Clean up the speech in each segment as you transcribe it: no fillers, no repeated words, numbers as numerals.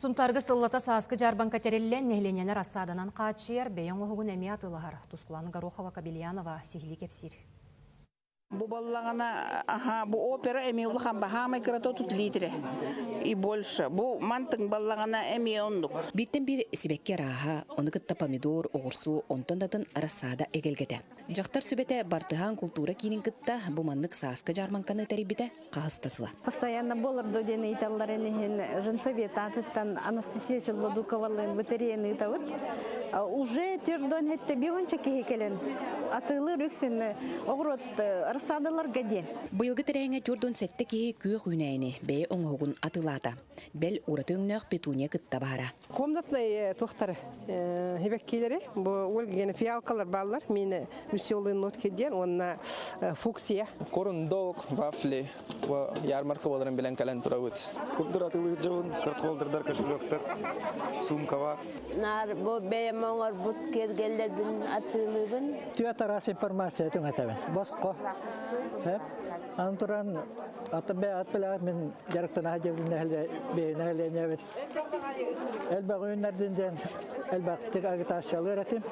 Сунтаргы сыллата сааскы жарбан катереллен нехлененер ассаданан каачыер бейон оғығын әме атылығар. Тускуланы Горохова Кабельянова сихили кепсир. Бу баллагана бу опера эми улахан бахамай кырато тут литре и больше. Бу мантың баллагана эми ондук. Биттен бир сибекке раха, оны кытта помидор, оғырсу, онтон датын арасада эгелгете. Жақтар сүбете бартыхан культура кийин кытта бу маннык сааска жарманканы терибите кахыстасыла. Постоянно болырды дени италларенен женсовет атыттан Анастасия Челбадуковалын ветерены итавыт. Уже тердон хетте бионча кехекелен атылы рүксін оғырот арсадалар гаде. Быйылгы тереңе түрдон сетте кеhe күйөх үйнәйіні бәе оңығын атылата. Бәл уратыңнақ петуния кытта бара. Комнатный тухтар хебеккелері, бұл өлгені фиалкалар балар, мені мүсеолын өткеден, онна фуксия. Корындок, вафли, ярмарка боларын білен кәлен тұрауыт. Көптір атылы жауын, картқолдырдар, кашылықтар, сумка бар. Нар бұл бәйімоңыр бұт кергелердің атылығын. Түйет арасы информация түң әтәбін. Босқо. Антуран атыбай атпылар мен жарықтан ажевлі нәхіліне әбет. Әлбақ үйінлерден ден, әлбақ тек агитациялы өретім.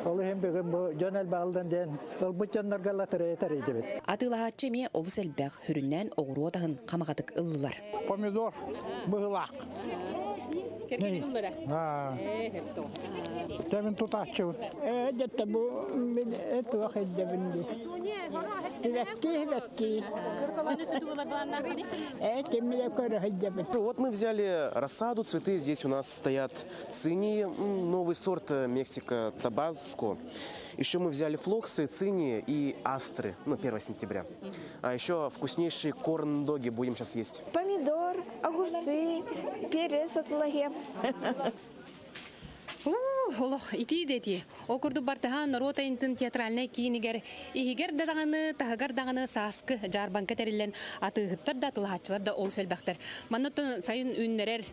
Олы hem бүгін бұл жон әлбағылдан ден, ол бұт жонларға латыры етер еді бет. Атылағатшы ме олыс әлбәқ хүріннен оғыру отағын қамағатық ылылар. Помидор, бұғылақ. Kerkeli tullere? Hepto. Тәмін тұтақчы. Әдетті бұл мен әт уақыт дәбінді. Хебекки. Вот мы взяли рассаду, цветы. Здесь у нас стоят цинии, новый сорт Мексика Табаско. Еще мы взяли флоксы, цинии и астры, 1 сентября. А еще вкуснейшие корн-доги будем сейчас есть. Помидор, огурцы, перец от лагем. Олох, ити дети. Окурду бартахан рота интын театральный киинигер. Ихигер дадағаны, тахагар дағаны сааскы жарбан катерилен атығыттар да тылхатчылар да ол сөлбәқтер. Маннаттан сайын үннерер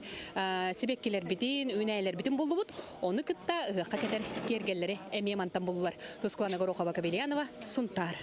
сибеккелер битин, үнәйлер битин болу бұд. Оны кытта ығыққа кетер кергелері әме мантан болулар. Тускулана Горохова Кабельянова, Сунтар.